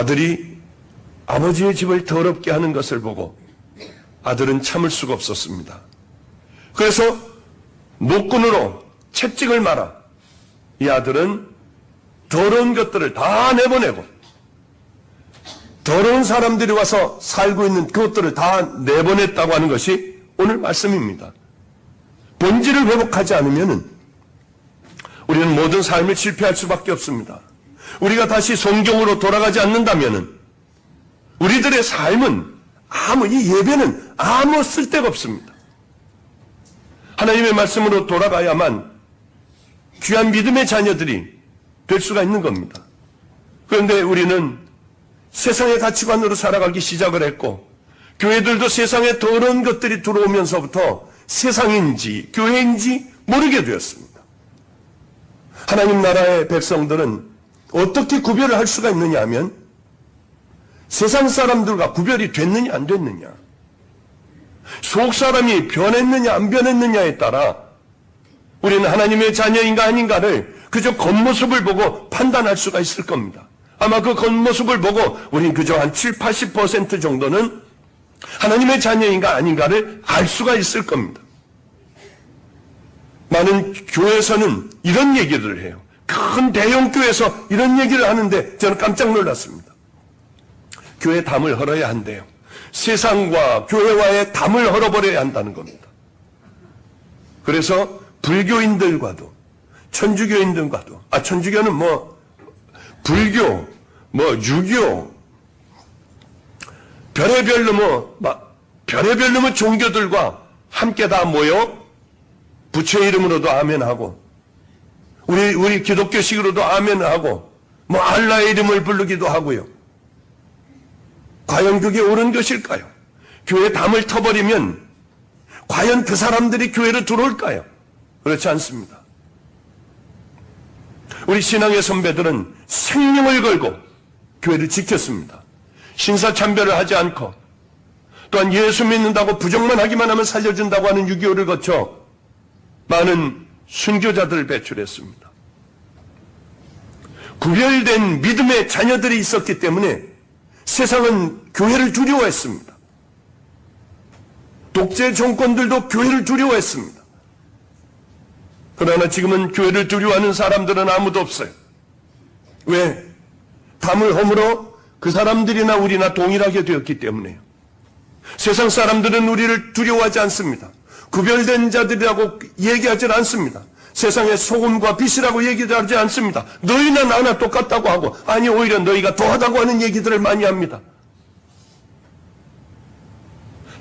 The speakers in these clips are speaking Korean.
아들이 아버지의 집을 더럽게 하는 것을 보고 아들은 참을 수가 없었습니다. 그래서 노끈으로 채찍을 말아 이 아들은 더러운 것들을 다 내보내고 더러운 사람들이 와서 살고 있는 그것들을 다 내보냈다고 하는 것이 오늘 말씀입니다. 본질을 회복하지 않으면 우리는 모든 삶을 실패할 수밖에 없습니다. 우리가 다시 성경으로 돌아가지 않는다면 우리들의 삶은 이 예배는 아무 쓸데가 없습니다. 하나님의 말씀으로 돌아가야만 귀한 믿음의 자녀들이 될 수가 있는 겁니다. 그런데 우리는 세상의 가치관으로 살아가기 시작을 했고 교회들도 세상에 더러운 것들이 들어오면서부터 세상인지 교회인지 모르게 되었습니다. 하나님 나라의 백성들은 어떻게 구별을 할 수가 있느냐 하면 세상 사람들과 구별이 됐느냐 안 됐느냐, 속 사람이 변했느냐 안 변했느냐에 따라 우리는 하나님의 자녀인가 아닌가를 그저 겉모습을 보고 판단할 수가 있을 겁니다. 아마 그 겉모습을 보고 우리는 그저 한 70-80% 정도는 하나님의 자녀인가 아닌가를 알 수가 있을 겁니다. 많은 교회에서는 이런 얘기를 해요. 큰 대형 교회에서 이런 얘기를 하는데 저는 깜짝 놀랐습니다. 교회 담을 헐어야 한대요. 세상과 교회와의 담을 헐어버려야 한다는 겁니다. 그래서 불교인들과도 천주교인들과도 천주교는 불교, 유교, 별의별 놈의 종교들과 함께 다 모여 부처의 이름으로도 아멘하고 우리 기독교식으로도 아멘하고 알라의 이름을 부르기도 하고요. 과연 그게 옳은 것일까요? 교회 담을 터버리면 과연 그 사람들이 교회로 들어올까요? 그렇지 않습니다. 우리 신앙의 선배들은 생명을 걸고 교회를 지켰습니다. 신사참배를 하지 않고 또한 예수 믿는다고 부정만 하기만 하면 살려준다고 하는 6.25를 거쳐 많은 순교자들을 배출했습니다. 구별된 믿음의 자녀들이 있었기 때문에 세상은 교회를 두려워했습니다. 독재 정권들도 교회를 두려워했습니다. 그러나 지금은 교회를 두려워하는 사람들은 아무도 없어요. 왜? 담을 허물어 그 사람들이나 우리나 동일하게 되었기 때문에요. 세상 사람들은 우리를 두려워하지 않습니다. 구별된 자들이라고 얘기하지 않습니다. 세상의 소금과 빛이라고 얘기하지 않습니다. 너희나 나나 똑같다고 하고 오히려 너희가 더하다고 하는 얘기들을 많이 합니다.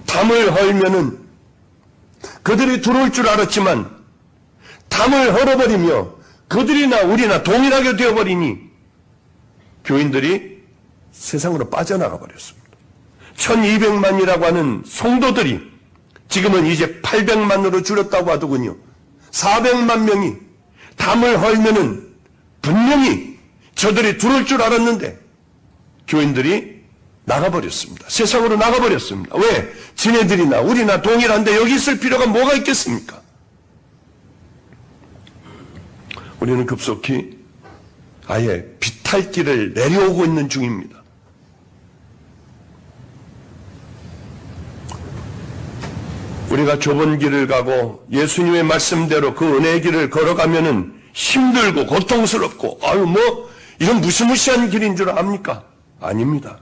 담을 헐면은 그들이 들어올 줄 알았지만 담을 헐어버리며 그들이나 우리나 동일하게 되어버리니 교인들이 세상으로 빠져나가 버렸습니다. 1200만이라고 하는 성도들이 지금은 이제 800만으로 줄었다고 하더군요. 400만 명이 담을 헐면은 분명히 저들이 들어올 줄 알았는데 교인들이 나가버렸습니다. 세상으로 나가버렸습니다. 왜? 지네들이나 우리나 동일한데 여기 있을 필요가 뭐가 있겠습니까? 우리는 급속히 아예 비탈길을 내려오고 있는 중입니다. 우리가 좁은 길을 가고 예수님의 말씀대로 그 은혜의 길을 걸어가면은 힘들고 고통스럽고 이건 무시무시한 길인 줄 압니까? 아닙니다.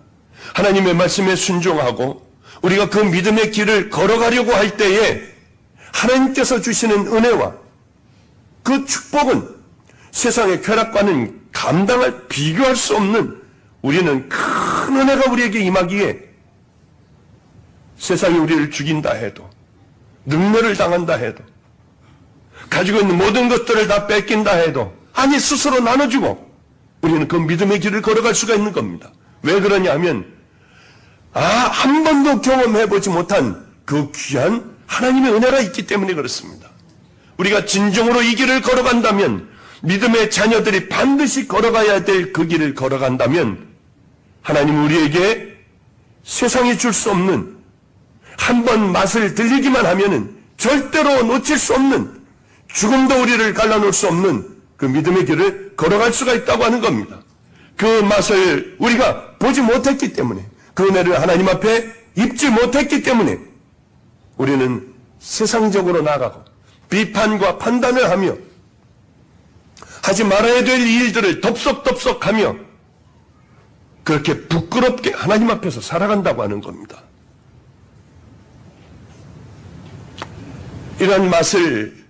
하나님의 말씀에 순종하고 우리가 그 믿음의 길을 걸어가려고 할 때에 하나님께서 주시는 은혜와 그 축복은 세상의 쾌락과는 비교할 수 없는 우리는 큰 은혜가 우리에게 임하기에 세상이 우리를 죽인다 해도 능멸을 당한다 해도 가지고 있는 모든 것들을 다 뺏긴다 해도 스스로 나눠주고 우리는 그 믿음의 길을 걸어갈 수가 있는 겁니다. 왜 그러냐 하면 한 번도 경험해보지 못한 그 귀한 하나님의 은혜가 있기 때문에 그렇습니다. 우리가 진정으로 이 길을 걸어간다면 믿음의 자녀들이 반드시 걸어가야 될 그 길을 걸어간다면 하나님 우리에게 세상이 줄 수 없는 한 번 맛을 들리기만 하면은 절대로 놓칠 수 없는 죽음도 우리를 갈라놓을 수 없는 그 믿음의 길을 걸어갈 수가 있다고 하는 겁니다. 그 맛을 우리가 보지 못했기 때문에, 그 은혜를 하나님 앞에 입지 못했기 때문에 우리는 세상적으로 나가고 비판과 판단을 하며 하지 말아야 될 일들을 덥석덥석하며 그렇게 부끄럽게 하나님 앞에서 살아간다고 하는 겁니다. 이런 맛을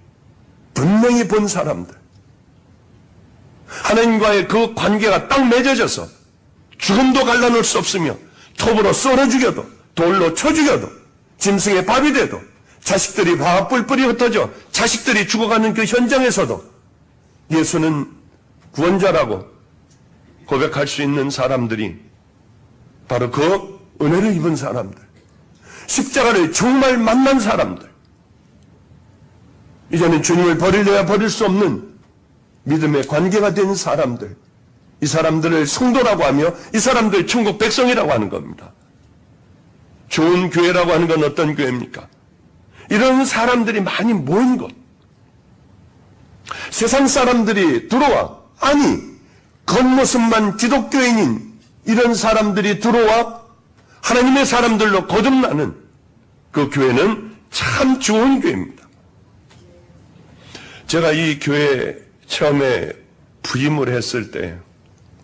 분명히 본 사람들, 하나님과의 그 관계가 딱 맺어져서 죽음도 갈라놓을 수 없으며 톱으로 썰어 죽여도 돌로 쳐 죽여도 짐승의 밥이 돼도 자식들이 화가 뿔뿔이 흩어져 자식들이 죽어가는 그 현장에서도 예수는 구원자라고 고백할 수 있는 사람들이 바로 그 은혜를 입은 사람들, 십자가를 정말 만난 사람들, 이제는 주님을 버리려야 버릴 수 없는 믿음의 관계가 된 사람들, 이 사람들을 성도라고 하며 이 사람들 천국 백성이라고 하는 겁니다. 좋은 교회라고 하는 건 어떤 교회입니까? 이런 사람들이 많이 모인 곳. 세상 사람들이 들어와, 아니 겉모습만 기독교인인 이런 사람들이 들어와 하나님의 사람들로 거듭나는 그 교회는 참 좋은 교회입니다. 제가 이 교회 처음에 부임을 했을 때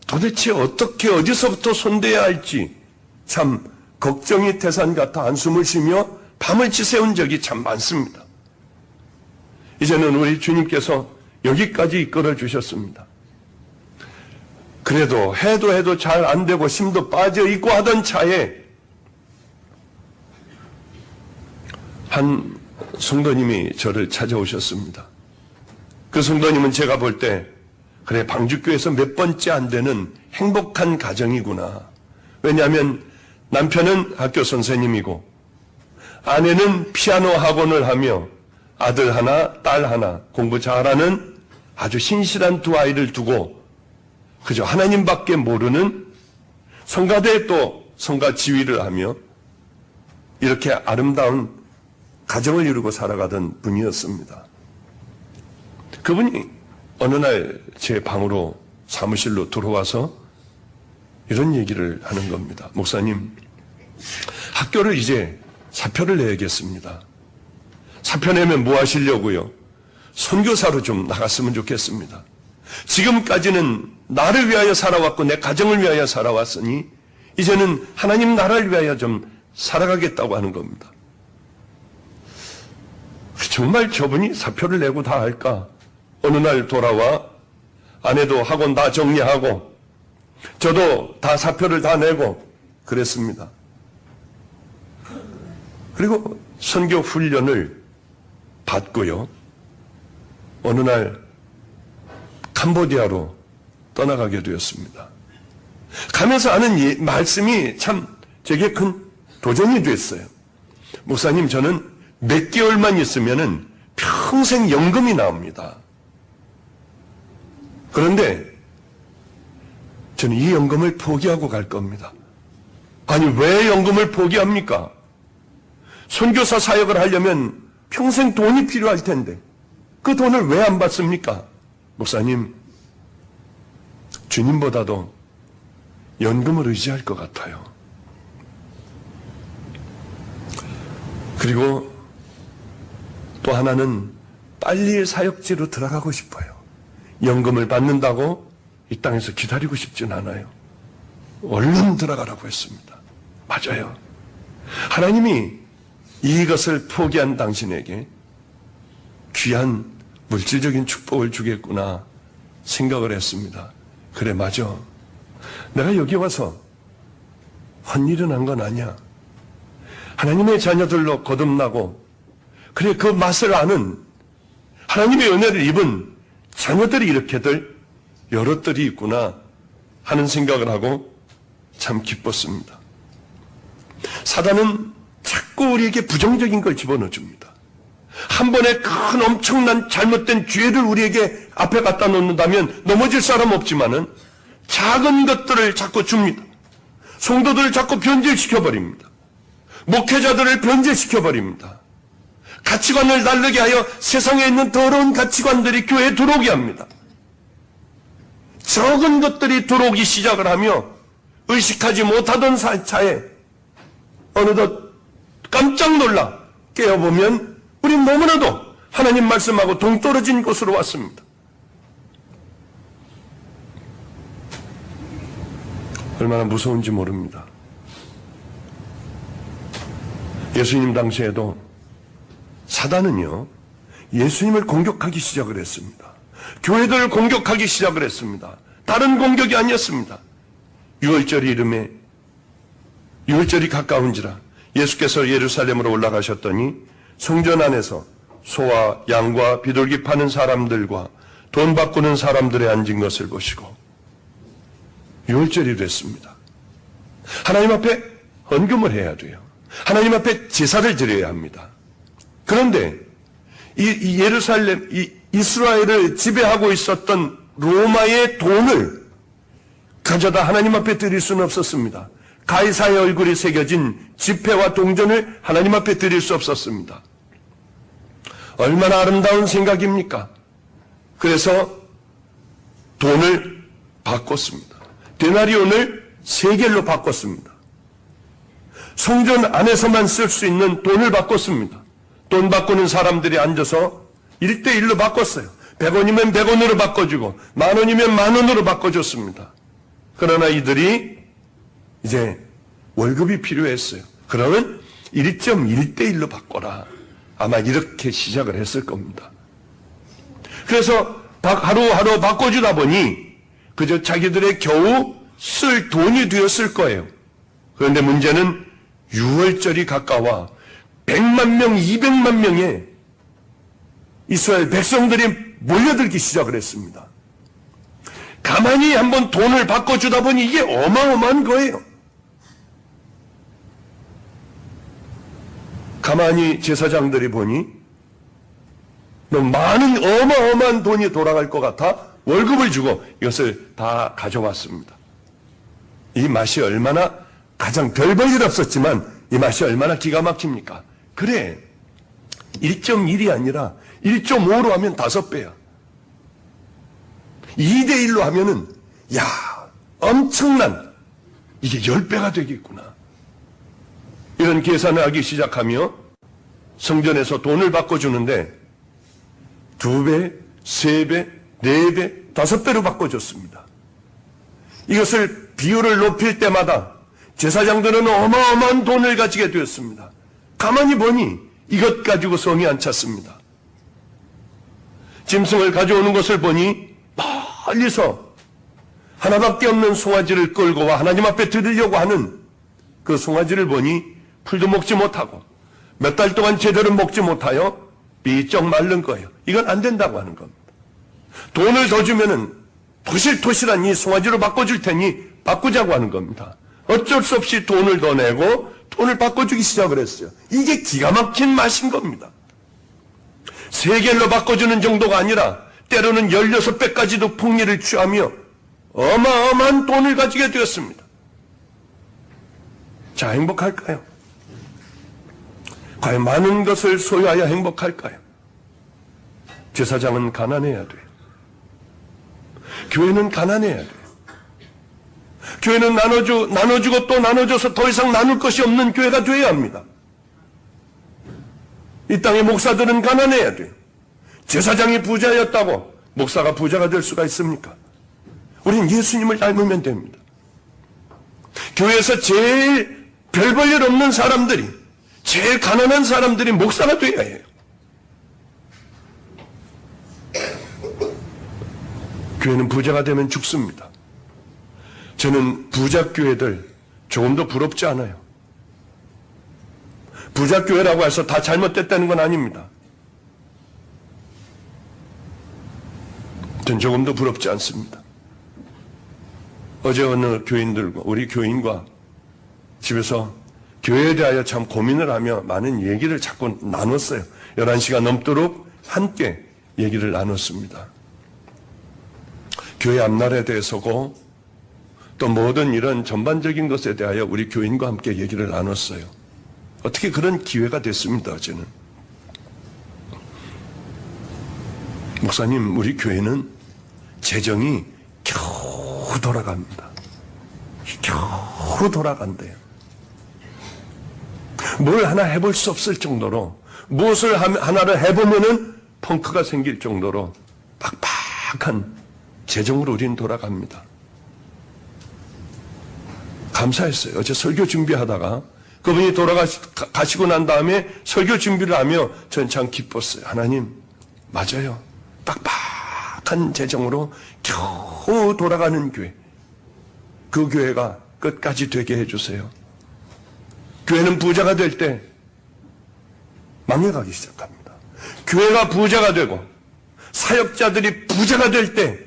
도대체 어떻게 어디서부터 손대야 할지 참 걱정이 태산 같아 한숨을 쉬며 밤을 지새운 적이 참 많습니다. 이제는 우리 주님께서 여기까지 이끌어 주셨습니다. 그래도 해도 잘 안 되고 힘도 빠져 있고 하던 차에 한 성도님이 저를 찾아오셨습니다. 그 성도님은 제가 볼 때 그래 방주교에서 몇 번째 안 되는 행복한 가정이구나. 왜냐하면 남편은 학교 선생님이고 아내는 피아노 학원을 하며 아들 하나 딸 하나 공부 잘하는 아주 신실한 두 아이를 두고 그저 하나님밖에 모르는 성가대에 또 성가 지휘를 하며 이렇게 아름다운 가정을 이루고 살아가던 분이었습니다. 그분이 어느 날 제 방으로 사무실로 들어와서 이런 얘기를 하는 겁니다. 목사님, 학교를 이제 사표를 내야겠습니다. 사표 내면 뭐 하시려고요? 선교사로 좀 나갔으면 좋겠습니다. 지금까지는 나를 위하여 살아왔고 내 가정을 위하여 살아왔으니 이제는 하나님 나라를 위하여 좀 살아가겠다고 하는 겁니다. 정말 저분이 사표를 내고 다 할까? 어느 날 돌아와 아내도 학원 다 정리하고 저도 다 사표를 다 내고 그랬습니다. 그리고 선교 훈련을 받고요. 어느 날 캄보디아로 떠나가게 되었습니다. 가면서 하는 말씀이 참 제게 큰 도전이 됐어요. 목사님, 저는 몇 개월만 있으면은 평생 연금이 나옵니다. 그런데 저는 이 연금을 포기하고 갈 겁니다. 아니, 왜 연금을 포기합니까? 선교사 사역을 하려면 평생 돈이 필요할 텐데 그 돈을 왜 안 받습니까? 목사님, 주님보다도 연금을 의지할 것 같아요. 그리고 또 하나는 빨리 사역지로 들어가고 싶어요. 연금을 받는다고 이 땅에서 기다리고 싶진 않아요. 얼른 들어가라고 했습니다. 맞아요. 하나님이 이것을 포기한 당신에게 귀한 물질적인 축복을 주겠구나 생각을 했습니다. 그래, 맞아. 내가 여기 와서 헛일은 한 건 아니야. 하나님의 자녀들로 거듭나고 그래, 그 맛을 아는 하나님의 은혜를 입은 자녀들이 이렇게들 여럿들이 있구나 하는 생각을 하고 참 기뻤습니다. 사단은 자꾸 우리에게 부정적인 걸 집어넣어 줍니다. 한 번에 큰 엄청난 잘못된 죄를 우리에게 앞에 갖다 놓는다면 넘어질 사람 없지만은 작은 것들을 자꾸 줍니다. 성도들을 자꾸 변질시켜버립니다. 목회자들을 변질시켜버립니다. 가치관을 다르게 하여 세상에 있는 더러운 가치관들이 교회에 들어오게 합니다. 적은 것들이 들어오기 시작을 하며 의식하지 못하던 차에 어느덧 깜짝 놀라 깨어보면 우린 너무나도 하나님 말씀하고 동떨어진 곳으로 왔습니다. 얼마나 무서운지 모릅니다. 예수님 당시에도 사단은요, 예수님을 공격하기 시작을 했습니다. 교회들을 공격하기 시작을 했습니다. 다른 공격이 아니었습니다. 유월절 이름에 유월절이 가까운지라 예수께서 예루살렘으로 올라가셨더니 성전 안에서 소와 양과 비둘기 파는 사람들과 돈 바꾸는 사람들의 앉은 것을 보시고 유월절이 됐습니다. 하나님 앞에 헌금을 해야 돼요. 하나님 앞에 제사를 드려야 합니다. 그런데 이 예루살렘, 이 이스라엘을 지배하고 있었던 로마의 돈을 가져다 하나님 앞에 드릴 수는 없었습니다. 가이사의 얼굴이 새겨진 지폐와 동전을 하나님 앞에 드릴 수 없었습니다. 얼마나 아름다운 생각입니까? 그래서 돈을 바꿨습니다. 데나리온을 세겔로 바꿨습니다. 성전 안에서만 쓸 수 있는 돈을 바꿨습니다. 돈 바꾸는 사람들이 앉아서 1대1로 바꿨어요. 100원이면 100원으로 바꿔주고 10,000원이면 10,000원으로 바꿔줬습니다. 그러나 이들이 이제 월급이 필요했어요. 그러면 1.1대1로 바꿔라. 아마 이렇게 시작을 했을 겁니다. 그래서 하루하루 바꿔주다 보니 그저 자기들의 겨우 쓸 돈이 되었을 거예요. 그런데 문제는 6월절이 가까워 100만 명, 200만 명의 이스라엘 백성들이 몰려들기 시작을 했습니다. 가만히 한번 돈을 바꿔주다 보니 이게 어마어마한 거예요. 가만히 제사장들이 보니 너무 많은 어마어마한 돈이 돌아갈 것 같아 월급을 주고 이것을 다 가져왔습니다. 이 맛이 얼마나 가장 별 볼 일 없었지만 이 맛이 얼마나 기가 막힙니까? 그래, 1.1이 아니라 1.5로 하면 5배야. 2대1로 하면은 야, 엄청난, 이게 10배가 되겠구나. 이런 계산을 하기 시작하며 성전에서 돈을 바꿔주는데 2배, 3배, 4배, 5배로 바꿔줬습니다. 이것을 비율을 높일 때마다 제사장들은 어마어마한 돈을 가지게 되었습니다. 가만히 보니 이것 가지고 성이 안 찼습니다. 짐승을 가져오는 것을 보니 멀리서 하나밖에 없는 송아지를 끌고 와 하나님 앞에 드리려고 하는 그 송아지를 보니 풀도 먹지 못하고 몇 달 동안 제대로 먹지 못하여 삐쩍 마른 거예요. 이건 안 된다고 하는 겁니다. 돈을 더 주면은 토실토실한 이 송아지로 바꿔줄 테니 바꾸자고 하는 겁니다. 어쩔 수 없이 돈을 더 내고 돈을 바꿔주기 시작을 했어요. 이게 기가 막힌 맛인 겁니다. 세겔로 바꿔주는 정도가 아니라 때로는 16배까지도 폭리를 취하며 어마어마한 돈을 가지게 되었습니다. 자, 행복할까요? 과연 많은 것을 소유하여 행복할까요? 제사장은 가난해야 돼요. 교회는 가난해야 돼요. 교회는 나눠주고 또 나눠줘서 더 이상 나눌 것이 없는 교회가 되어야 합니다. 이 땅의 목사들은 가난해야 돼요. 제사장이 부자였다고 목사가 부자가 될 수가 있습니까? 우린 예수님을 닮으면 됩니다. 교회에서 제일 별 볼 일 없는 사람들이, 제일 가난한 사람들이 목사가 되어야 해요. 교회는 부자가 되면 죽습니다. 저는 부자교회들 조금도 부럽지 않아요. 부자교회라고 해서 다 잘못됐다는 건 아닙니다. 전 조금도 부럽지 않습니다. 어제 어느 교인들과 우리 교인과 집에서 교회에 대하여 참 고민을 하며 많은 얘기를 자꾸 나눴어요. 11시가 넘도록 함께 얘기를 나눴습니다. 교회 앞날에 대해서고 또 모든 이런 전반적인 것에 대하여 우리 교인과 함께 얘기를 나눴어요. 어떻게 그런 기회가 됐습니다, 어제는. 목사님, 우리 교회는 재정이 겨우 돌아갑니다. 겨우 돌아간대요. 뭘 하나 해볼 수 없을 정도로, 무엇을 하나를 해보면은 펑크가 생길 정도로 빡빡한 재정으로 우리는 돌아갑니다. 감사했어요. 어제 설교 준비하다가 그분이 돌아가시고 난 다음에 설교 준비를 하며 저는 참 기뻤어요. 하나님, 맞아요. 빡빡한 재정으로 겨우 돌아가는 교회. 그 교회가 끝까지 되게 해주세요. 교회는 부자가 될 때 망해가기 시작합니다. 교회가 부자가 되고 사역자들이 부자가 될 때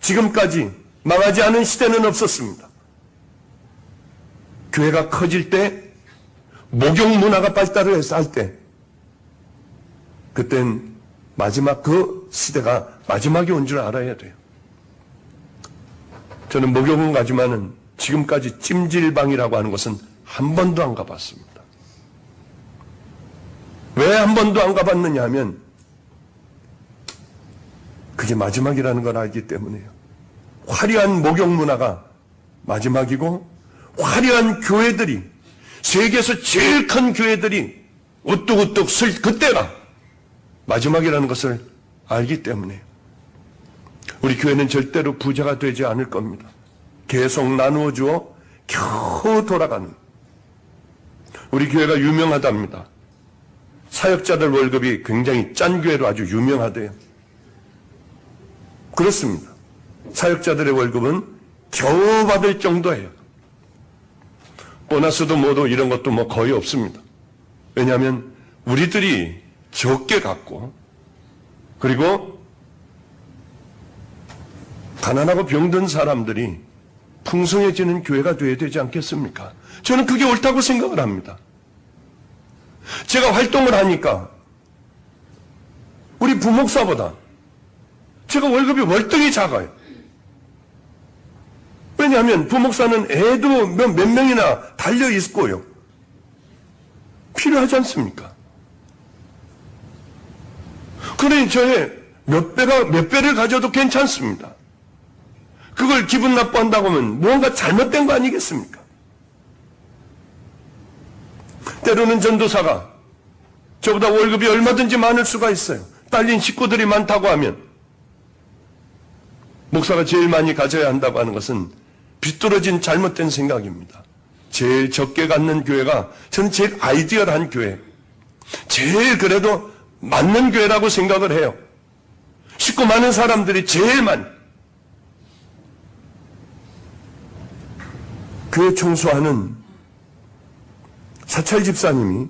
지금까지 망하지 않은 시대는 없었습니다. 교회가 커질 때 목욕 문화가 발달을 해서 할 때 그땐 마지막 그 시대가 마지막이 온 줄 알아야 돼요. 저는 목욕은 가지만은 지금까지 찜질방이라고 하는 것은 한 번도 안 가봤습니다. 왜 한 번도 안 가봤느냐 하면 그게 마지막이라는 걸 알기 때문이에요. 화려한 목욕 문화가 마지막이고 화려한 교회들이 세계에서 제일 큰 교회들이 우뚝우뚝 설 그때가 마지막이라는 것을 알기 때문에 우리 교회는 절대로 부자가 되지 않을 겁니다. 계속 나누어 주어 겨우 돌아가는 우리 교회가 유명하답니다. 사역자들 월급이 굉장히 짠 교회로 아주 유명하대요. 그렇습니다. 사역자들의 월급은 겨우 받을 정도예요. 보너스도 뭐도 이런 것도 뭐 거의 없습니다. 왜냐하면 우리들이 적게 갖고 그리고 가난하고 병든 사람들이 풍성해지는 교회가 되어야 되지 않겠습니까? 저는 그게 옳다고 생각을 합니다. 제가 활동을 하니까 우리 부목사보다 제가 월급이 월등히 작아요. 왜냐하면 부목사는 애도 몇 명이나 달려 있고요. 필요하지 않습니까? 그러니 저의 몇 배를 가져도 괜찮습니다. 그걸 기분 나빠한다고 하면 무언가 잘못된 거 아니겠습니까? 때로는 전도사가 저보다 월급이 얼마든지 많을 수가 있어요. 딸린 식구들이 많다고 하면 목사가 제일 많이 가져야 한다고 하는 것은 비뚤어진 잘못된 생각입니다. 제일 적게 갖는 교회가 저는 제일 아이디얼한 교회, 제일 그래도 맞는 교회라고 생각을 해요. 식구 많은 사람들이 제일 교회 청소하는 사찰 집사님이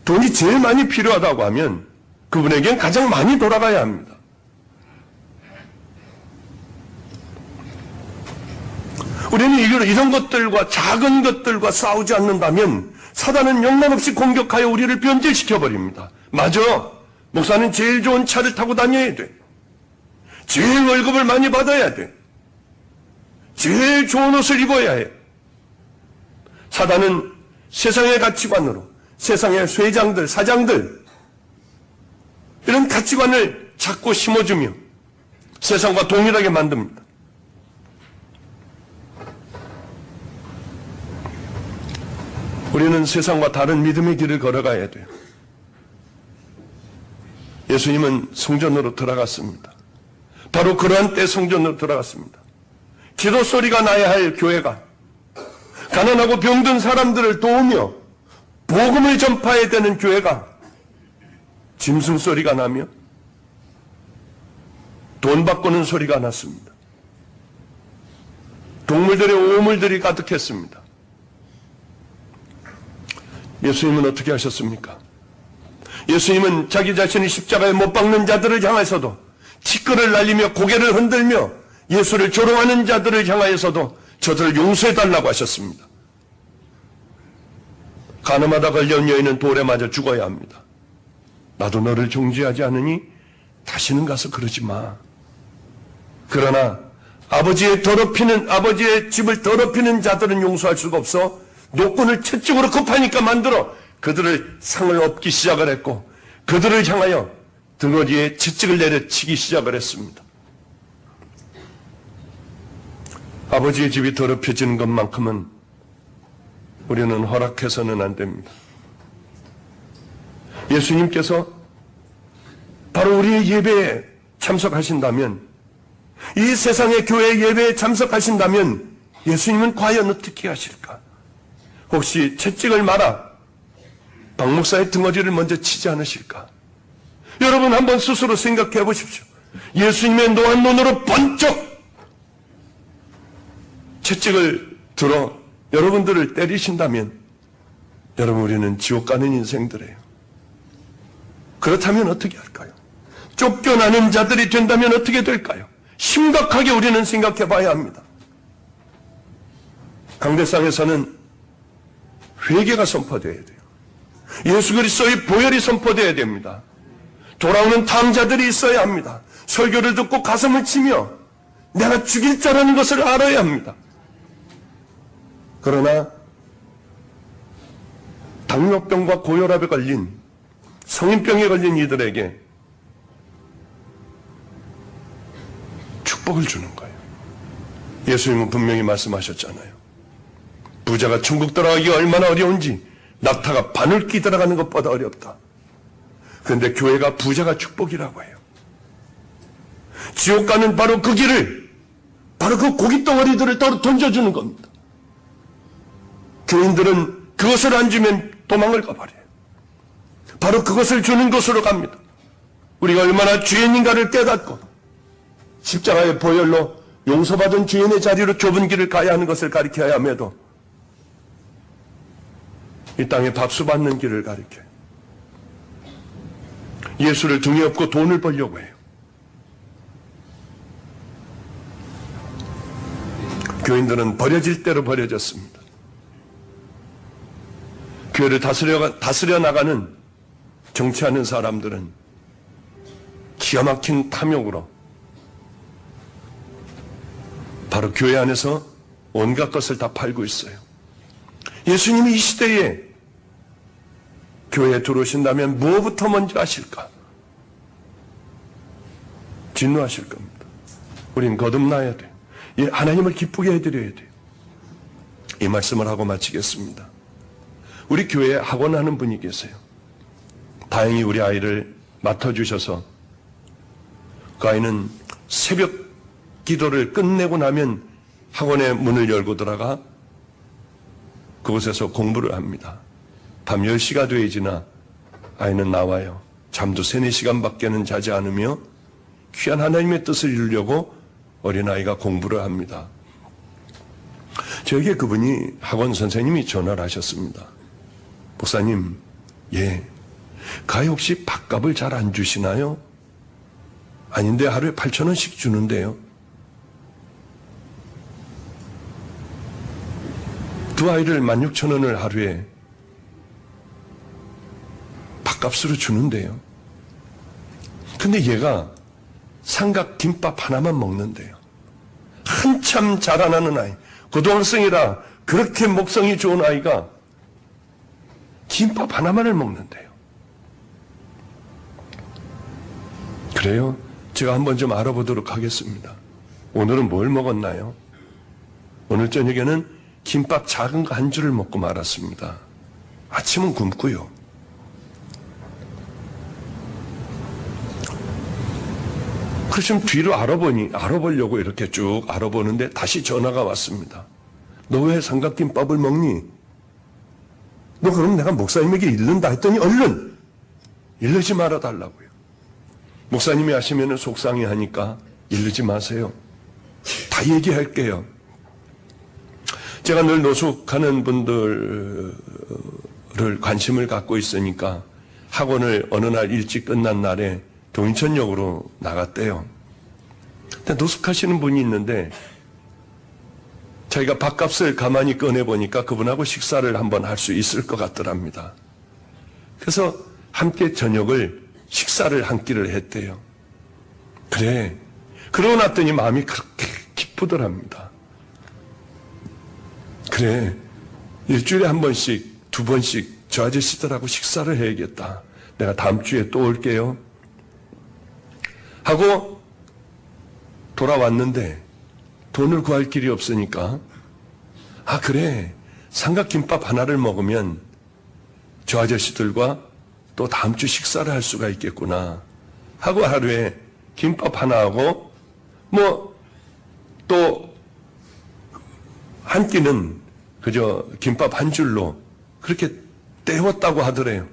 돈이 제일 많이 필요하다고 하면 그분에겐 가장 많이 돌아가야 합니다. 우리는 이런 것들과 작은 것들과 싸우지 않는다면 사단은 영락없이 공격하여 우리를 변질시켜버립니다. 맞아. 목사는 제일 좋은 차를 타고 다녀야 돼. 제일 월급을 많이 받아야 돼. 제일 좋은 옷을 입어야 해. 사단은 세상의 가치관으로 세상의 쇠장들, 사장들 이런 가치관을 자꾸 심어주며 세상과 동일하게 만듭니다. 우리는 세상과 다른 믿음의 길을 걸어가야 돼요. 예수님은 성전으로 들어갔습니다. 바로 그러한 때 성전으로 들어갔습니다. 기도 소리가 나야 할 교회가 가난하고 병든 사람들을 도우며 복음을 전파해야 되는 교회가 짐승 소리가 나며 돈 바꾸는 소리가 났습니다. 동물들의 오물들이 가득했습니다. 예수님은 어떻게 하셨습니까? 예수님은 자기 자신이 십자가에 못 박는 자들을 향해서도 티끌을 날리며 고개를 흔들며 예수를 조롱하는 자들을 향하여서도 저들을 용서해달라고 하셨습니다. 간음하다 걸려온 여인은 돌에 맞아 죽어야 합니다. 나도 너를 정죄하지 않으니 다시는 가서 그러지 마. 그러나 아버지의 집을 더럽히는 자들은 용서할 수가 없어 노끈을 채찍으로 급하니까 만들어 그들을 상을 업기 시작을 했고 그들을 향하여 등어리에 채찍을 내려치기 시작을 했습니다. 아버지의 집이 더럽혀지는 것만큼은 우리는 허락해서는 안 됩니다. 예수님께서 바로 우리의 예배에 참석하신다면, 이 세상의 교회 예배에 참석하신다면 예수님은 과연 어떻게 하실까? 혹시 채찍을 말아 박 목사의 등어리를 먼저 치지 않으실까? 여러분 한번 스스로 생각해 보십시오. 예수님의 노한 눈으로 번쩍 채찍을 들어 여러분들을 때리신다면 여러분, 우리는 지옥 가는 인생들이에요. 그렇다면 어떻게 할까요? 쫓겨나는 자들이 된다면 어떻게 될까요? 심각하게 우리는 생각해 봐야 합니다. 강대상에서는 회개가 선포되어야 돼요. 예수 그리스도의 보혈이 선포되어야 됩니다. 돌아오는 탕자들이 있어야 합니다. 설교를 듣고 가슴을 치며 내가 죽일 자라는 것을 알아야 합니다. 그러나 당뇨병과 고혈압에 걸린, 성인병에 걸린 이들에게 축복을 주는 거예요. 예수님은 분명히 말씀하셨잖아요. 부자가 천국 들어가기가 얼마나 어려운지 낙타가 바늘기 들어가는 것보다 어렵다. 그런데 교회가 부자가 축복이라고 해요. 지옥 가는 바로 그 길을, 바로 그 고깃덩어리들을 던져주는 겁니다. 교인들은 그것을 안 주면 도망을 가버려요. 바로 그것을 주는 곳으로 갑니다. 우리가 얼마나 죄인인가를 깨닫고 십자가의 보혈로 용서받은 죄인의 자리로 좁은 길을 가야 하는 것을 가리켜야 함에도 이 땅에 박수 받는 길을 가리켜요. 예수를 등에 업고 돈을 벌려고 해요. 교인들은 버려질 대로 버려졌습니다. 교회를 다스려 나가는 정치하는 사람들은 기가 막힌 탐욕으로 바로 교회 안에서 온갖 것을 다 팔고 있어요. 예수님이 이 시대에 교회에 들어오신다면 무엇부터 먼저 하실까? 진노하실 겁니다. 우린 거듭나야 돼요. 하나님을 기쁘게 해드려야 돼요. 이 말씀을 하고 마치겠습니다. 우리 교회에 학원하는 분이 계세요. 다행히 우리 아이를 맡아주셔서 그 아이는 새벽 기도를 끝내고 나면 학원의 문을 열고 들어가 그곳에서 공부를 합니다. 밤 10시가 되어지나 아이는 나와요. 잠도 3, 4시간밖에는 자지 않으며 귀한 하나님의 뜻을 이루려고 어린아이가 공부를 합니다. 저에게 그분이 학원 선생님이 전화를 하셨습니다. 목사님, 그 아이 혹시 밥값을 잘 안 주시나요? 아닌데 하루에 8,000원씩 주는데요. 두 아이를 16,000원을 하루에 밥값으로 주는데요. 근데 얘가 삼각 김밥 하나만 먹는데요. 한참 자라나는 아이, 고등학생이라 그렇게 먹성이 좋은 아이가 김밥 하나만을 먹는데요. 그래요? 제가 한번 좀 알아보도록 하겠습니다. 오늘은 뭘 먹었나요? 오늘 저녁에는 김밥 작은 거 한 줄을 먹고 말았습니다. 아침은 굶고요. 그래서 좀 뒤로 알아보려고 이렇게 쭉 알아보는데 다시 전화가 왔습니다. 너 왜 삼각김밥을 먹니? 너 그럼 내가 목사님에게 일른다 했더니 얼른 일르지 말아 달라고요. 목사님이 하시면 속상해 하니까 일르지 마세요. 다 얘기할게요. 제가 늘 노숙하는 분들을 관심을 갖고 있으니까 학원을 어느 날 일찍 끝난 날에 동인천역으로 나갔대요. 근데 노숙하시는 분이 있는데 자기가 밥값을 가만히 꺼내보니까 그분하고 식사를 한번 할 수 있을 것 같더랍니다. 그래서 함께 저녁을 식사를 한 끼를 했대요. 그래. 그러고 났더니 마음이 그렇게 기쁘더랍니다. 그래. 일주일에 한 번씩, 2번씩 저 아저씨들하고 식사를 해야겠다. 내가 다음 주에 또 올게요. 하고 돌아왔는데 돈을 구할 길이 없으니까, 아, 그래. 삼각김밥 하나를 먹으면 저 아저씨들과 또 다음 주 식사를 할 수가 있겠구나 하고 하루에 김밥 하나하고 또 한 끼는 그저 김밥 한 줄로 그렇게 때웠다고 하더래요.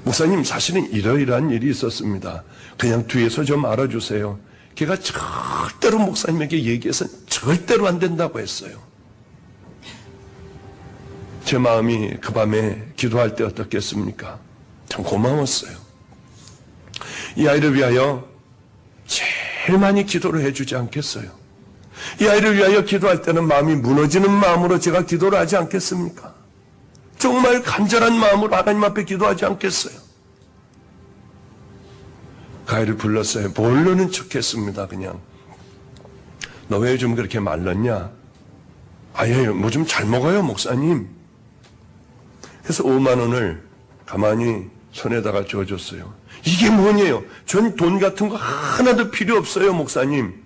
목사님, 사실은 이러이러한 일이 있었습니다. 그냥 뒤에서 좀 알아주세요. 걔가 절대로 목사님에게 얘기해서는 절대로 안 된다고 했어요. 제 마음이 그 밤에 기도할 때 어떻겠습니까? 참 고마웠어요. 이 아이를 위하여 제일 많이 기도를 해주지 않겠어요? 이 아이를 위하여 기도할 때는 마음이 무너지는 마음으로 제가 기도를 하지 않겠습니까? 정말 간절한 마음으로 하나님 앞에 기도하지 않겠어요? 그 아이를 불렀어요. 모르는 척했습니다. 그냥. 너 왜 요즘 그렇게 말랐냐? 아예 뭐 좀 잘 먹어요, 목사님. 그래서 5만 원을 가만히 손에다가 줘줬어요. 이게 뭐냐요? 전 돈 같은 거 하나도 필요 없어요, 목사님.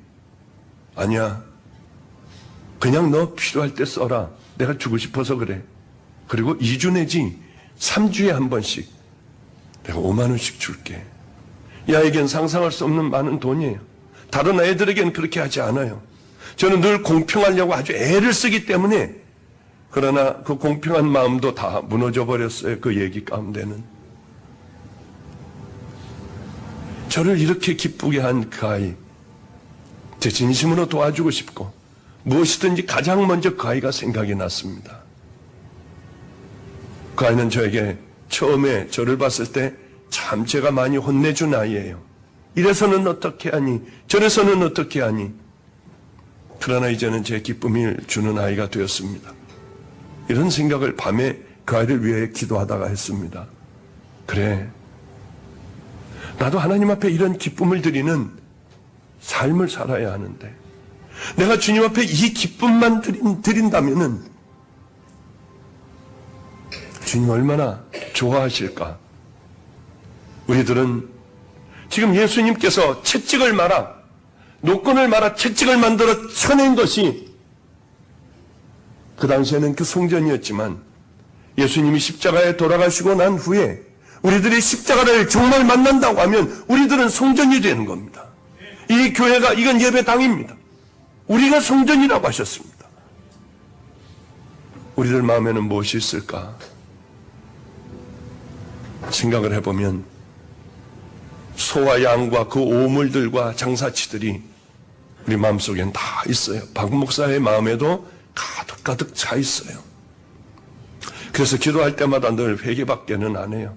아니야. 그냥 너 필요할 때 써라. 내가 주고 싶어서 그래. 그리고 2주 내지 3주에 한 번씩 내가 5만 원씩 줄게. 이 아이에겐 상상할 수 없는 많은 돈이에요. 다른 아이들에게는 그렇게 하지 않아요. 저는 늘 공평하려고 아주 애를 쓰기 때문에, 그러나 그 공평한 마음도 다 무너져 버렸어요. 그 얘기 가운데는. 저를 이렇게 기쁘게 한 그 아이, 제 진심으로 도와주고 싶고 무엇이든지 가장 먼저 그 아이가 생각이 났습니다. 그 아이는 저에게 처음에 저를 봤을 때 참 제가 많이 혼내준 아이예요. 이래서는 어떻게 하니, 저래서는 어떻게 하니. 그러나 이제는 제 기쁨을 주는 아이가 되었습니다. 이런 생각을 밤에 그 아이를 위해 기도하다가 했습니다. 그래, 나도 하나님 앞에 이런 기쁨을 드리는 삶을 살아야 하는데, 내가 주님 앞에 이 기쁨만 드린다면은 주님 얼마나 좋아하실까. 우리들은 지금 예수님께서 채찍을 말아, 노건을 말아 채찍을 만들어 쳐낸 것이 그 당시에는 그 성전이었지만, 예수님이 십자가에 돌아가시고 난 후에 우리들이 십자가를 정말 만난다고 하면 우리들은 성전이 되는 겁니다. 이 교회가, 이건 예배당입니다. 우리가 성전이라고 하셨습니다. 우리들 마음에는 무엇이 있을까? 생각을 해보면 소와 양과 그 오물들과 장사치들이 우리 마음속엔 다 있어요. 박 목사의 마음에도 가득가득 차 있어요. 그래서 기도할 때마다 늘 회개밖에는 안 해요.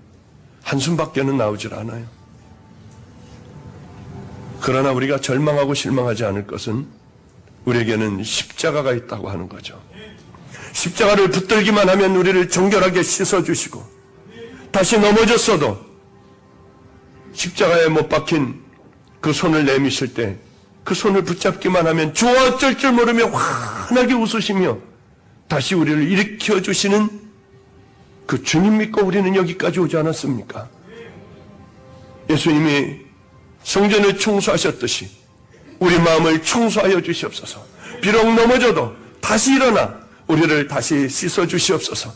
한숨밖에는 나오질 않아요. 그러나 우리가 절망하고 실망하지 않을 것은 우리에게는 십자가가 있다고 하는 거죠. 십자가를 붙들기만 하면 우리를 정결하게 씻어주시고, 다시 넘어졌어도 십자가에 못 박힌 그 손을 내미실 때 그 손을 붙잡기만 하면 주와 어쩔 줄 모르며 환하게 웃으시며 다시 우리를 일으켜 주시는 그 주님 믿고 우리는 여기까지 오지 않았습니까? 예수님이 성전을 청소하셨듯이 우리 마음을 청소하여 주시옵소서. 비록 넘어져도 다시 일어나 우리를 다시 씻어 주시옵소서.